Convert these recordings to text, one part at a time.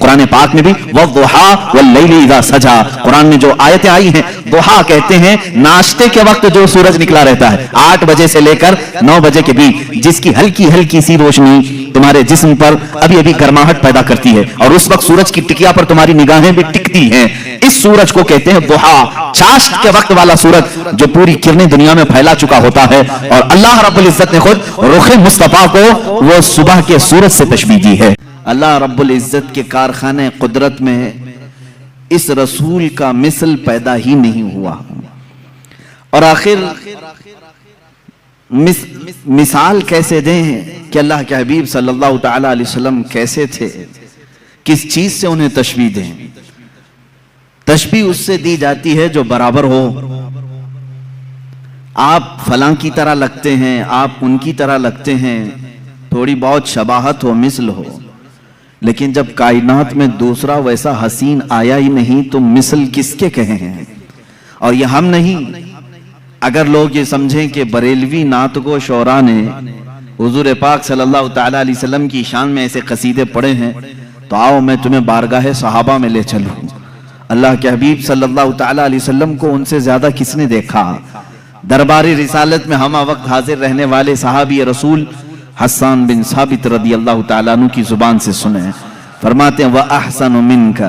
قرآن پاک میں بھی والضحا واللیل اذا سجا، قرآن میں جو آیتیں آئی ہیں، ضحا کہتے ہیں ناشتے کے وقت جو سورج نکلا رہتا ہے 8 بجے سے لے کر 9 بجے کے بیچ، جس کی ہلکی ہلکی سی روشنی تمہارے جسم پر ابھی ابھی گرماہٹ پیدا کرتی ہے، اور اس وقت سورج کی ٹکیا پر تمہاری نگاہیں بھی ٹکتی ہیں، اس سورج کو کہتے ہیں ضحا، چاشت کے وقت والا سورج جو پوری کرنیں دنیا میں پھیلا چکا ہوتا ہے۔ اور اللہ رب العزت نے خود رخ مصطفیٰ کو وہ صبح کے سورج سے تشبیہ دی ہے۔ اللہ رب العزت کے کارخانے قدرت میں اس رسول کا مثل پیدا ہی نہیں ہوا، اور آخر مثال کیسے دیں کہ اللہ کے حبیب صلی اللہ تعالی علیہ وسلم کیسے تھے، کس چیز سے انہیں تشبیہ دیں؟ تشبیہ اس سے دی جاتی ہے جو برابر ہو۔ آپ فلاں کی طرح لگتے ہیں، آپ ان کی طرح لگتے ہیں، تھوڑی بہت شباہت ہو، مثل ہو، لیکن جب کائنات میں دوسرا ویسا حسین آیا ہی نہیں تو مثل کس کے کہیں ہیں؟ اور یہ ہم نہیں، اگر لوگ یہ سمجھیں کہ بریلوی نعت گو شعراء نے حضور پاک صلی اللہ تعالی علیہ وسلم کی شان میں ایسے قصیدے پڑھے ہیں تو آؤ میں تمہیں بارگاہ صحابہ میں لے چلوں۔ اللہ کے حبیب صلی اللہ تعالی علیہ وسلم کو ان سے زیادہ کس نے دیکھا؟ درباری رسالت میں ہمہ وقت حاضر رہنے والے صحابی رسول حسان بن ثابت رضی اللہ تعالیٰ عنہ کی زبان سے سنیں، فرماتے ہیں وَأَحْسَنُ مِنْكَ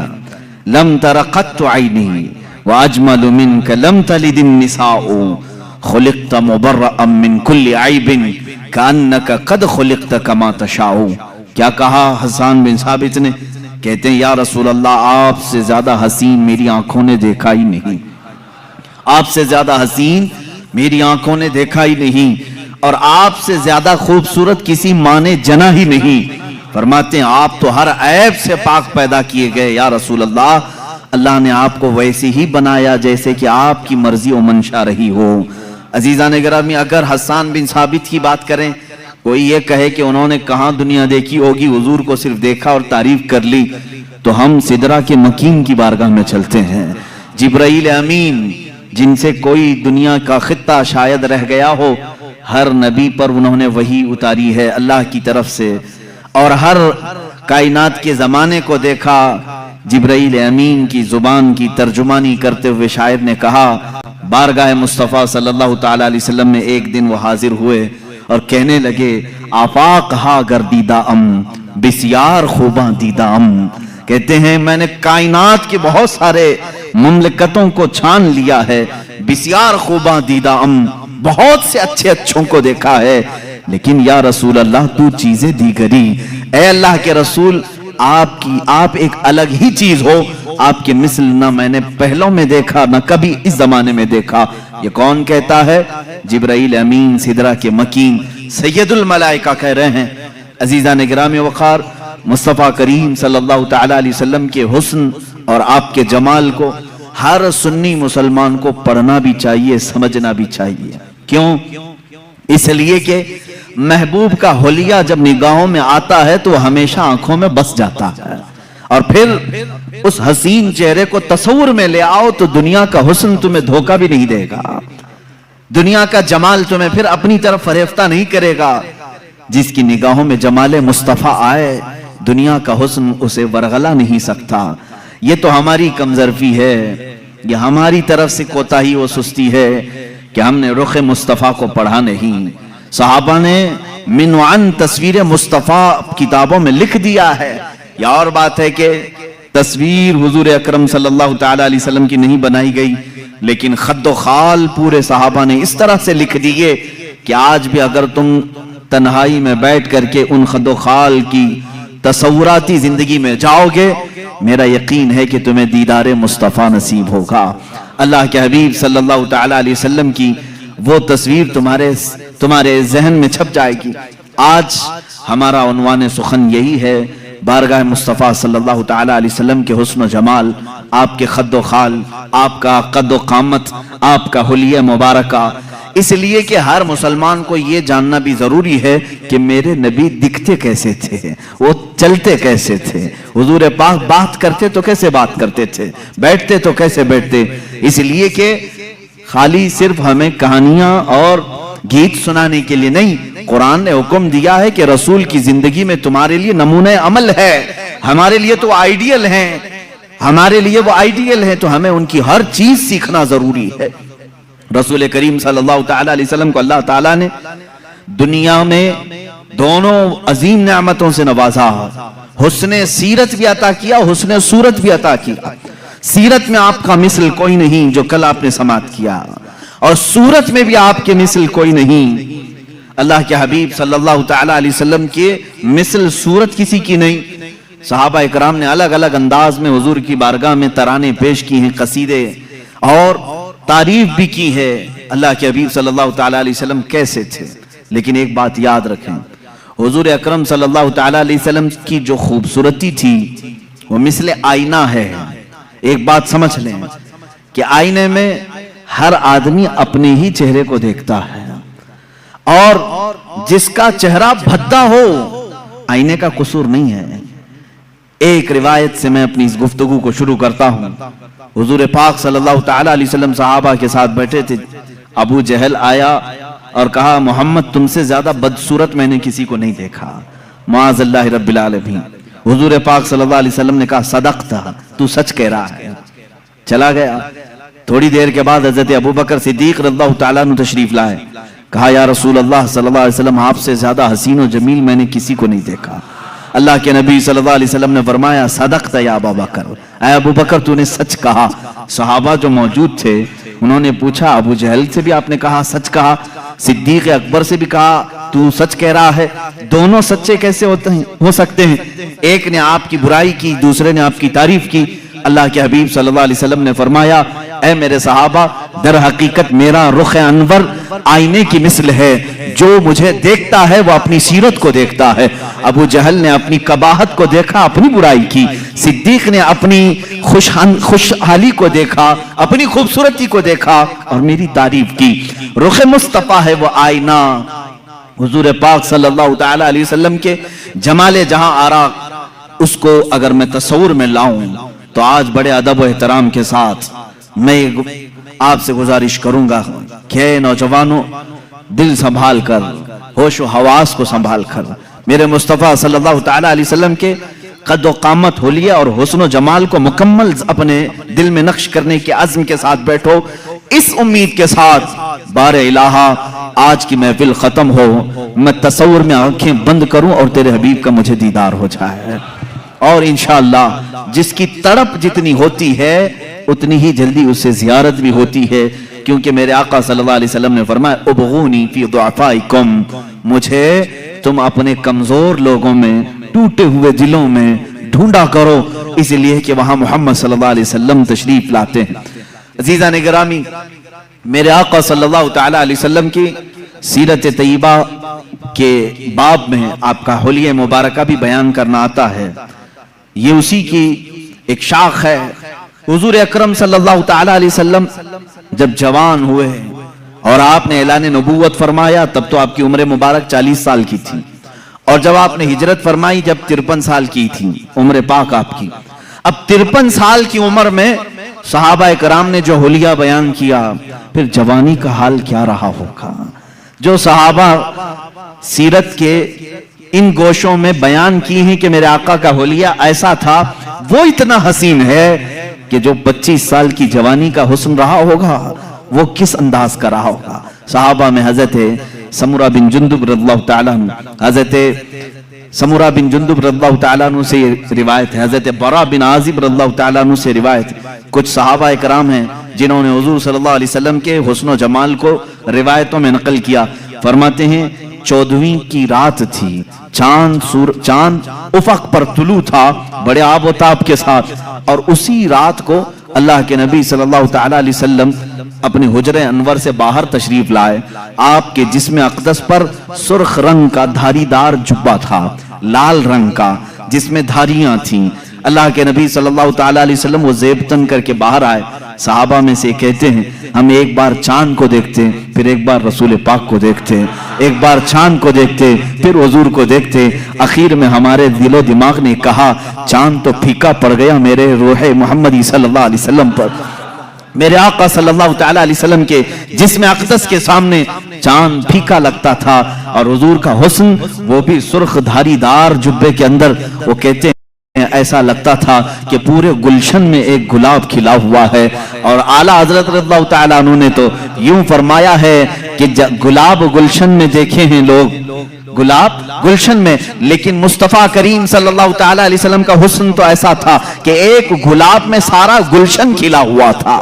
لَمْ تَرَ قَطُّ عَيْنِهِ وَأَجْمَلُ مِنْكَ لَمْ تَلِدِ النِّسَاءُ خُلِقْتَ مُبَرَّأً مِنْ كُلِّ عَيْبٍ كَأَنَّكَ قَدْ خُلِقْتَ كَمَا تَشَاءُ۔ کیا کہا حسان بن ثابت نے؟ کہتے ہیں یا رسول اللہ آپ سے زیادہ حسین میری آنکھوں نے دیکھا ہی نہیں، آپ سے زیادہ حسین میری آنکھوں نے دیکھا ہی نہیں، اور آپ سے زیادہ خوبصورت کسی ماں نے جنا ہی نہیں۔ فرماتے ہیں آپ تو ہر عیب سے پاک پیدا کیے گئے یا رسول اللہ، اللہ نے آپ کو ویسے ہی بنایا جیسے کہ آپ کی مرضی و منشا رہی ہو۔ عزیزان گرامی، اگر حسان بن ثابت کی بات کریں، کوئی یہ کہے کہ انہوں نے کہاں دنیا دیکھی ہوگی، حضور کو صرف دیکھا اور تعریف کر لی، تو ہم سدرہ کے مکین کی بارگاہ میں چلتے ہیں۔ جبرائیل امین جن سے کوئی دنیا کا خطہ شاید رہ گیا ہو، ہر نبی پر انہوں نے وحی اتاری ہے اللہ کی طرف سے، اور ہر کائنات کے زمانے کو دیکھا۔ جبرائیل امین کی زبان کی ترجمانی کرتے ہوئے شاعر نے کہا، بارگاہ مصطفیٰ صلی اللہ تعالی علیہ وسلم میں ایک دن وہ حاضر ہوئے اور کہنے لگے آفاق ہا گردیدہ ام بسیار خوباں دیدہ ام۔ کہتے ہیں میں نے کائنات کے بہت سارے مملکتوں کو چھان لیا ہے، بسیار خوباں دیدہ ام، بہت سے اچھے اچھوں کو دیکھا ہے، لیکن یا رسول اللہ تو چیزیں دیگری، اے اللہ کے رسول آپ ایک الگ ہی چیز ہو، آپ کے مثل نہ میں نے پہلوں میں دیکھا نہ کبھی اس زمانے میں دیکھا۔ یہ کون کہتا ہے؟ جبرائیل امین سدرہ کے مکین سید الملائکہ کہہ رہے ہیں۔ عزیزان گرامی وقار، مصطفیٰ کریم صلی اللہ تعالی علیہ وسلم کے حسن اور آپ کے جمال کو ہر سنی مسلمان کو پڑھنا بھی چاہیے، سمجھنا بھی چاہیے۔ کیوں؟ اس لیے کہ محبوب کا حلیہ جب نگاہوں میں آتا ہے تو ہمیشہ آنکھوں میں بس جاتا ہے، اور پھر اس حسین چہرے کو تصور میں لے آؤ تو دنیا کا حسن تمہیں دھوکہ بھی نہیں دے گا، دنیا کا جمال تمہیں پھر اپنی طرف فریفتہ نہیں کرے گا۔ جس کی نگاہوں میں جمال مصطفیٰ آئے، دنیا کا حسن اسے ورغلا نہیں سکتا۔ یہ تو ہماری کمزرفی ہے، یہ ہماری طرف سے کوتاہی و سستی ہے کہ ہم نے رخ مصطفیٰ کو پڑھا نہیں۔ صحابہ نے من وعن تصویر مصطفیٰ کتابوں میں لکھ دیا ہے۔ یا اور بات ہے کہ تصویر حضور اکرم صلی اللہ تعالی علیہ وسلم کی نہیں بنائی گئی، لیکن خد و خال پورے صحابہ نے اس طرح سے لکھ دیے کہ آج بھی اگر تم تنہائی میں بیٹھ کر کے ان خد و خال کی تصوراتی زندگی میں جاؤ گے، میرا یقین ہے کہ تمہیں دیدار مصطفیٰ نصیب ہوگا۔ اللہ کے حبیب صلی اللہ تعالی علیہ وسلم کی وہ تصویر تمہارے ذہن میں چھپ جائے گی۔ آج ہمارا عنوان سخن یہی ہے، بارگاہ مصطفیٰ صلی اللہ تعالی علیہ وسلم کے حسن و جمال، آپ کے خد و خال، آپ کا قد و قامت، آپ کا حلیہ مبارکہ۔ اس لیے کہ ہر مسلمان کو یہ جاننا بھی ضروری ہے کہ میرے نبی دکھتے کیسے تھے، وہ چلتے کیسے تھے، حضور پاک بات کرتے تو کیسے بات کرتے تھے، بیٹھتے تو کیسے بیٹھتے۔ اس لیے کہ خالی صرف ہمیں کہانیاں اور گیت سنانے کے لیے نہیں، قرآن نے حکم دیا ہے کہ رسول کی زندگی میں تمہارے لیے نمونہ عمل ہے۔ ہمارے لیے تو آئیڈیل ہیں، ہمارے لیے وہ آئیڈیل ہیں، تو ہمیں ان کی ہر چیز سیکھنا ضروری ہے۔ رسول کریم صلی اللہ تعالی علیہ وسلم کو اللہ تعالیٰ نے دنیا میں دونوں عظیم نعمتوں سے نوازا، حسن سیرت بھی عطا کیا، حسن صورت بھی عطا کیا۔ سیرت میں آپ کا مثل کوئی نہیں جو کل آپ نے سماعت کیا، اور صورت میں بھی آپ کے مثل کوئی نہیں۔ اللہ کے حبیب صلی اللہ تعالی علیہ وسلم کے مثل صورت کسی کی نہیں۔ صحابہ اکرام نے الگ الگ انداز میں حضور کی بارگاہ میں ترانے پیش کی ہیں، قصیدے، اور تعریف بھی کی ہے اللہ کے حبیب صلی اللہ تعالی علیہ وسلم کیسے تھے۔ لیکن ایک بات یاد رکھیں، حضور اکرم صلی اللہ تعالی علیہ وسلم کی جو خوبصورتی تھی وہ مثل آئینہ ہے۔ ایک بات سمجھ لیں کہ آئینے میں ہر آدمی اپنے ہی چہرے کو دیکھتا ہے، اور جس کا چہرہ بھدا ہو آئینے کا قصور نہیں ہے۔ ایک روایت سے میں اپنی اس گفتگو کو شروع کرتا ہوں۔ حضور پاک صلی اللہ تعالی علیہ وسلم صحابہ کے ساتھ بیٹھے تھے، ابو جہل آیا اور کہا محمد تم سے زیادہ بدصورت میں نے کسی کو نہیں دیکھا، معاذ اللہ رب العالمین۔ حضور پاک صلی اللہ علیہ وسلم نے کہا صدقتا، تو سچ کہہ رہا ہے۔ چلا گیا۔ تھوڑی دیر کے بعد حضرت ابوبکر صدیق رضی اللہ تعالیٰ عنہ تشریف لائے۔ کہا یا رسول اللہ صلی اللہ علیہ وسلم آپ سے زیادہ حسین و جمیل میں نے کسی کو نہیں دیکھا۔ اللہ کے نبی صلی اللہ علیہ وسلم نے فرمایا صدقتا یا ابوبکر، اے ابوبکر تو نے سچ کہا۔ صحابہ جو موجود تھے انہوں نے پوچھا ابو جہل سے بھی آپ نے کہا سچ کہا، صدیق اکبر سے بھی کہا تو سچ کہہ رہا ہے، دونوں سچے کیسے ہو سکتے ہیں؟ ایک نے آپ کی برائی کی، دوسرے نے آپ کی تعریف کی۔ اللہ کے حبیب صلی اللہ علیہ وسلم نے فرمایا اے میرے صحابہ، در حقیقت میرا رخ انور آئینے کی مثل ہے، جو مجھے دیکھتا ہے وہ اپنی سیرت کو دیکھتا ہے۔ ابو جہل نے اپنی قباحت کو دیکھا، اپنی برائی کی، صدیق نے اپنی خوشحالی کو دیکھا، اپنی خوبصورتی کو دیکھا اور میری تعریف کی۔ رخ مصطفیٰ ہے وہ آئینہ، حضور پاک صلی اللہ تعالی علیہ وسلم کے جمال جہاں آرا، اس کو اگر میں تصور میں لاؤں تو آج بڑے ادب و احترام کے ساتھ میں آپ سے گزارش کروں گا کہ اے نوجوانوں، دل سنبھال کر، ہوش و حواس کو سنبھال کر میرے مصطفیٰ صلی اللہ تعالی علیہ وسلم کے قد و قامت حلیہ اور حسن و جمال کو مکمل اپنے دل میں نقش کرنے کے عزم کے ساتھ بیٹھو، اس امید کے ساتھ بار الہا آج کی محفل ختم ہو، میں تصور میں آنکھیں بند کروں اور تیرے حبیب کا مجھے دیدار ہو جائے، اور انشاءاللہ جس کی تڑپ جتنی ہوتی ہے اتنی ہی جلدی اس سے زیارت بھی ہوتی ہے، کیونکہ میرے آقا صلی اللہ علیہ وسلم نے فرمایا ابغونی فی ضعفائکم، مجھے تم اپنے کمزور لوگوں میں، ٹوٹے ہوئے دلوں میں ڈھونڈا کرو، اس لیے کہ وہاں محمد صلی اللہ علیہ وسلم تشریف لاتے ہیں۔ عزیزان گرامی، میرے آقا صلی اللہ تعالی علیہ وسلم کی سیرت طیبہ کے باب میں آپ کا حلیہ مبارکہ بھی بیان کرنا آتا ہے، یہ اسی کی ایک شاخ ہے۔ حضور اکرم صلی اللہ تعالی علیہ وسلم جب جوان ہوئے اور آپ نے اعلان نبوت فرمایا تب تو آپ کی عمر مبارک 40 سال کی تھی، اور جب آپ نے ہجرت فرمائی جب 53 سال کی تھی عمر پاک آپ کی۔ اب 53 سال کی عمر میں صحابہ اکرام نے جو حلیہ بیان کیا، پھر جوانی کا حال کیا رہا ہوگا؟ جو صحابہ سیرت کے ان گوشوں میں بیان کی ہیں کہ میرے آقا کا حلیہ ایسا تھا، وہ اتنا حسین ہے کہ جو 25 سال کی جوانی کا حسن رہا ہوگا وہ کس انداز کا رہا ہوگا۔ صحابہ میں حضرت سمرہ بن جندب رضی اللہ تعالیٰ عنہ، حضرت سمرہ بن جندب رضی اللہ تعالیٰ عنہ سے روایت ہے، حضرت برا بن عازب رضی اللہ تعالیٰ عنہ سے روایت ہے۔ کچھ صحابہ اکرام ہیں جنہوں نے حضور صلی اللہ علیہ وسلم کے حسن و جمال کو روایتوں میں نقل کیا، فرماتے ہیں 14ویں کی رات تھی، چاند افق پر طلوع تھا بڑے آب و تاب کے ساتھ، اور اسی رات کو اللہ کے نبی صلی اللہ تعالی علیہ وسلم اپنے حجر انور سے باہر تشریف لائے۔ آپ کے جسم اقدس پر سرخ رنگ کا دھاری دار جبہ تھا، لال رنگ کا جس میں دھاریاں تھیں۔ اللہ کے نبی صلی اللہ تعالی علیہ وسلم وہ زیب تن کر کے باہر آئے۔ صحابہ میں سے کہتے ہیں ہم ایک بار چاند کو دیکھتے، پھر ایک بار رسول پاک کو دیکھتے، ایک بار چاند کو دیکھتے پھر حضور کو دیکھتے، اخیر میں ہمارے دل و دماغ نے کہا چاند تو پھیکا پڑ گیا میرے روح محمدی صلی اللہ علیہ وسلم پر۔ میرے آقا صلی اللہ تعالی علیہ وسلم کے جسم اقدس کے سامنے چاند پھیکا لگتا تھا، اور حضور کا حسن وہ بھی سرخ دھاری دار جبے کے اندر۔ وہ کہتے ہیں ایسا لگتا تھا کہ پورے گلشن میں ایک گلاب کھلا ہوا ہے. اور اعلیٰ حضرت رضی اللہ تعالیٰ عنہ نے تو یوں فرمایا ہے کہ گلاب گلشن میں دیکھے ہیں لوگ، گلاب گلشن میں، لیکن مصطفیٰ کریم صلی اللہ تعالیٰ علیہ وسلم کا حسن تو ایسا تھا کہ ایک گلاب میں سارا گلشن کھلا ہوا تھا،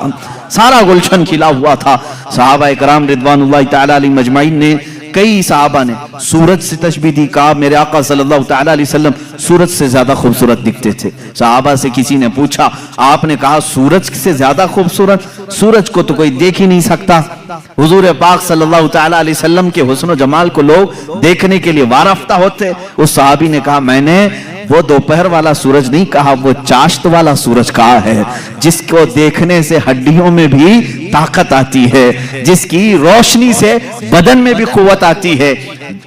سارا گلشن کھلا ہوا تھا. صحابہ کرام رضوان اللہ تعالیٰ علیہ مجمعین نے، کئی صحابہ نے سورج سے تشبیہ دی، کہا میرے آقا صلی اللہ تعالیٰ علیہ وسلم سورج سے زیادہ خوبصورت دکھتے تھے. صحابہ سے کسی نے پوچھا، آپ نے کہا سورج سے زیادہ خوبصورت؟ سورج کو تو کوئی دیکھ ہی نہیں سکتا. حضور پاک صلی اللہ تعالیٰ علیہ وسلم کے حسن و جمال کو لوگ دیکھنے کے لیے وارفتہ ہوتے. اس صحابی نے کہا میں نے وہ دوپہر والا سورج نہیں کہا، وہ چاشت والا سورج کہا ہے، جس کو دیکھنے سے ہڈیوں میں بھی طاقت آتی ہے، جس کی روشنی سے بدن میں بھی قوت آتی ہے،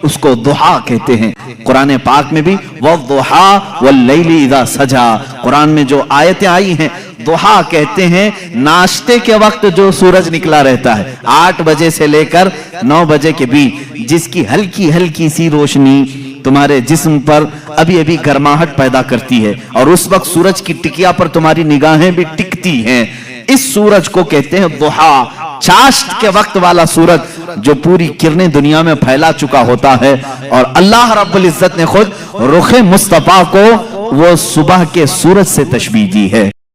اس کو ضحیٰ کہتے ہیں. قرآن پاک میں بھی وَالضُّحَىٰ وَاللَّيْلِ اِذَا سَجَىٰ، قرآن میں جو آیتیں آئی ہیں، ضحیٰ کہتے ہیں ناشتے کے وقت جو سورج نکلا رہتا ہے 8 بجے سے لے کر 9 بجے کے بیچ، جس کی ہلکی ہلکی سی روشنی تمہارے جسم پر ابھی ابھی گرماہٹ پیدا کرتی ہے، اور اس وقت سورج کی ٹکیا پر تمہاری نگاہیں بھی ٹکتی ہیں. اس سورج کو کہتے ہیں ضحیٰ، چاشت کے وقت والا سورج جو پوری کرنیں دنیا میں پھیلا چکا ہوتا ہے. اور اللہ رب العزت نے خود رخ مصطفیٰ کو وہ صبح کے سورج سے تشبیہ دی ہے.